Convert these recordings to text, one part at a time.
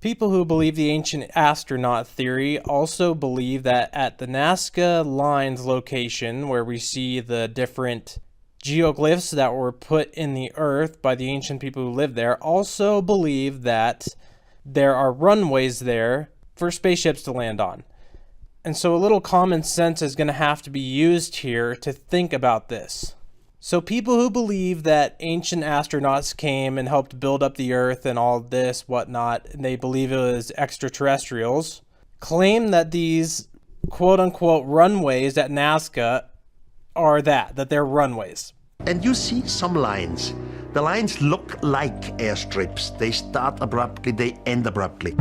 People who believe the ancient astronaut theory also believe that at the Nazca Lines location, where we see the different geoglyphs that were put in the earth by the ancient people who lived there, also believe that there are runways there for spaceships to land on. And so a little common sense is going to have to be used here to think about this. So people who believe that ancient astronauts came and helped build up the earth and all this, whatnot, and they believe it was extraterrestrials, claim that these quote-unquote runways at Nazca are that they're runways. And you see some lines. The lines look like airstrips. They start abruptly, they end abruptly.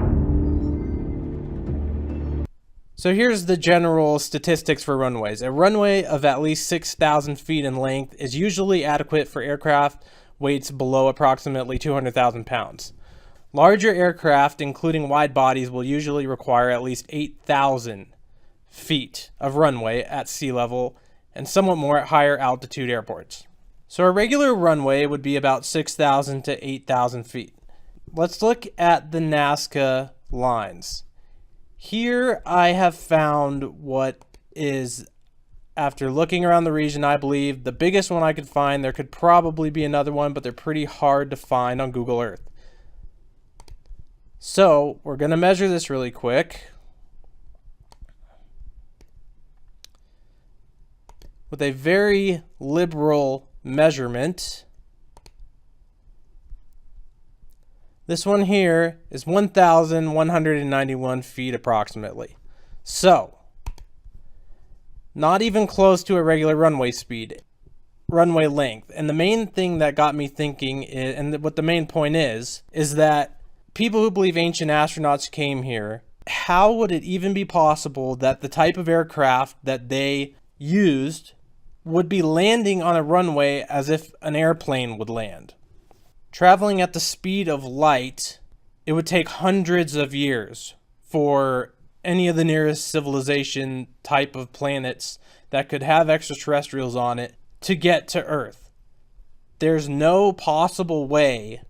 So here's the general statistics for runways. A runway of at least 6,000 feet in length is usually adequate for aircraft weights below approximately 200,000 pounds. Larger aircraft, including wide bodies, will usually require at least 8,000 feet of runway at sea level and somewhat more at higher altitude airports. So a regular runway would be about 6,000 to 8,000 feet. Let's look at the Nazca lines. Here I have found what is, after looking around the region, I believe the biggest one I could find. There could probably be another one, but they're pretty hard to find on Google Earth. So we're going to measure this really quick with a very liberal measurement. This one here is 1,191 feet approximately. So, not even close to a regular runway speed, runway length. And the main thing that got me thinking, and what the main point is that people who believe ancient astronauts came here, how would it even be possible that the type of aircraft that they used would be landing on a runway as if an airplane would land? Traveling at the speed of light, it would take hundreds of years for any of the nearest civilization type of planets that could have extraterrestrials on it to get to Earth. There's no possible way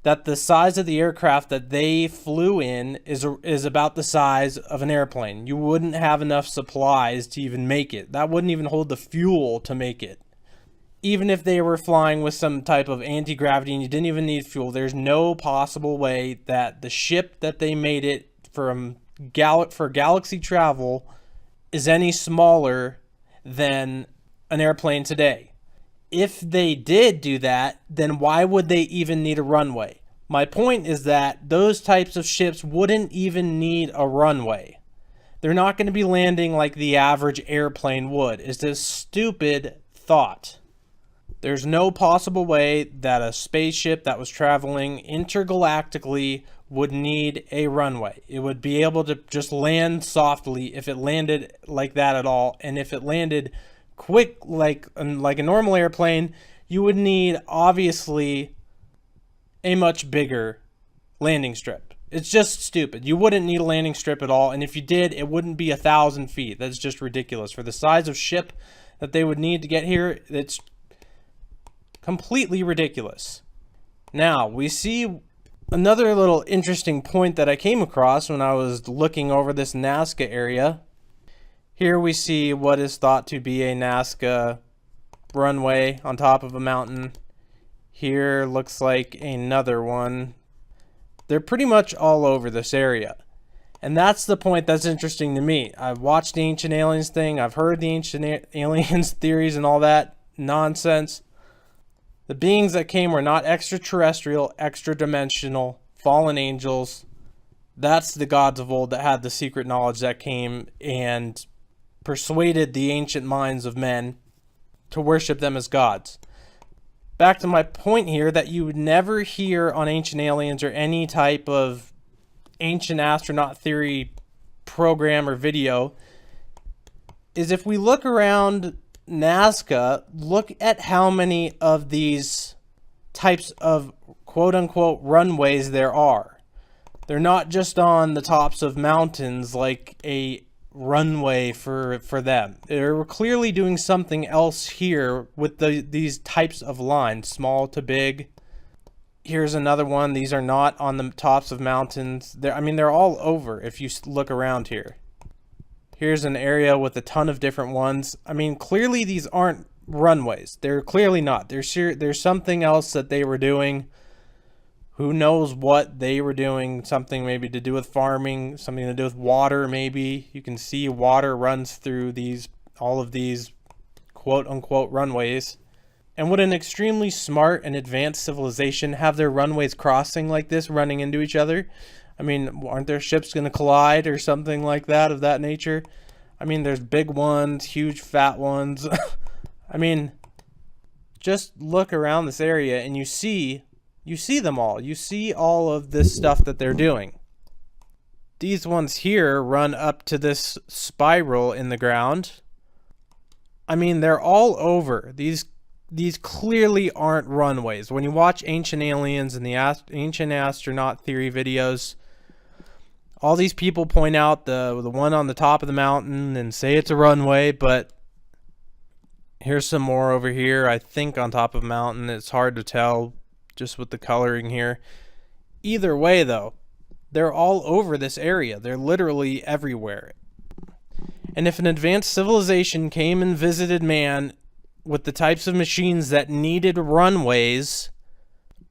that the size of the aircraft that they flew in is about the size of an airplane. You wouldn't have enough supplies to even make it. That wouldn't even hold the fuel to make it. Even if they were flying with some type of anti-gravity and you didn't even need fuel, there's no possible way that the ship that they made it for galaxy travel is any smaller than an airplane today. If they did do that, then why would they even need a runway? My point is that those types of ships wouldn't even need a runway. They're not going to be landing like the average airplane would. It's a stupid thought. There's no possible way that a spaceship that was traveling intergalactically would need a runway. It would be able to just land softly if it landed like that at all. And if it landed quick like a normal airplane, you would need obviously a much bigger landing strip. It's just stupid. You wouldn't need a landing strip at all. And if you did, it wouldn't be 1,000 feet. That's just ridiculous. For the size of ship that they would need to get here, it's completely ridiculous. Now, we see another little interesting point that I came across when I was looking over this Nazca area. Here we see what is thought to be a Nazca runway on top of a mountain. Here looks like another one. They're pretty much all over this area. And that's the point that's interesting to me. I've watched the Ancient Aliens thing. I've heard the Ancient Aliens theories and all that nonsense. The beings that came were not extraterrestrial, extra-dimensional, fallen angels. That's the gods of old that had the secret knowledge that came and persuaded the ancient minds of men to worship them as gods. Back to my point here that you would never hear on Ancient Aliens or any type of ancient astronaut theory program or video is if we look around Nazca, look at how many of these types of quote-unquote runways there are. They're not just on the tops of mountains like a runway for them. They're clearly doing something else here with these types of lines, small to big. Here's another one. These are not on the tops of mountains. They're all over if you look around here. Here's an area with a ton of different ones. I mean, clearly these aren't runways. They're clearly not. There's something else that they were doing. Who knows what they were doing? Something maybe to do with farming, something to do with water maybe. You can see water runs through all of these quote unquote runways. And would an extremely smart and advanced civilization have their runways crossing like this, running into each other? I mean, aren't their ships going to collide or something like that, of that nature? I mean, there's big ones, huge fat ones. I mean, just look around this area and you see them all. You see all of this stuff that they're doing. These ones here run up to this spiral in the ground. I mean, they're all over. These clearly aren't runways. When you watch Ancient Aliens and the Ancient Astronaut Theory videos, all these people point out the one on the top of the mountain and say it's a runway, but here's some more over here. I think on top of a mountain. It's hard to tell just with the coloring here. Either way, though, they're all over this area. They're literally everywhere. And if an advanced civilization came and visited man with the types of machines that needed runways,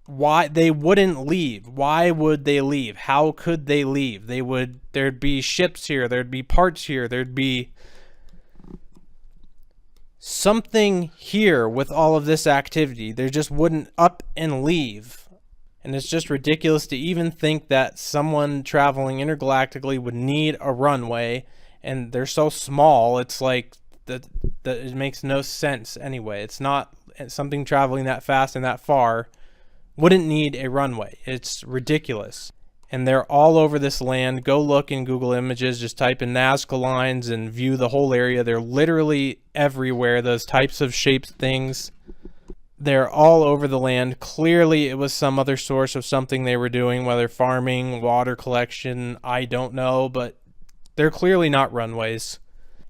why they wouldn't leave? Why would they leave? How could they leave? There'd be ships here, there'd be parts here, there'd be something here with all of this activity. They just wouldn't up and leave. And it's just ridiculous to even think that someone traveling intergalactically would need a runway, and they're so small, it's like that it makes no sense anyway. It's not something traveling that fast and that far wouldn't need a runway. It's ridiculous. And they're all over this land. Go look in Google Images, just type in Nazca lines and view the whole area. They're literally everywhere, those types of shaped things. They're all over the land. Clearly it was some other source of something they were doing, whether farming, water collection, I don't know, but they're clearly not runways.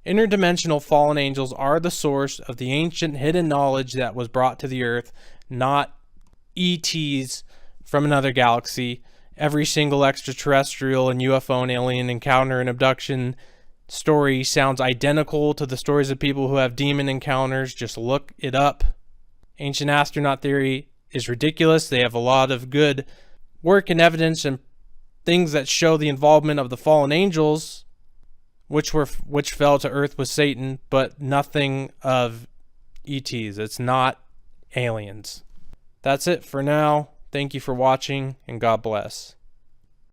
Interdimensional fallen angels are the source of the ancient hidden knowledge that was brought to the earth, not ETs from another galaxy. Every single extraterrestrial and UFO and alien encounter and abduction story sounds identical to the stories of people who have demon encounters. Just look it up. Ancient Astronaut Theory is ridiculous. They have a lot of good work and evidence and things that show the involvement of the fallen angels, which fell to earth with Satan, but nothing of ETs. It's not aliens. That's it for now. Thank you for watching, and God bless.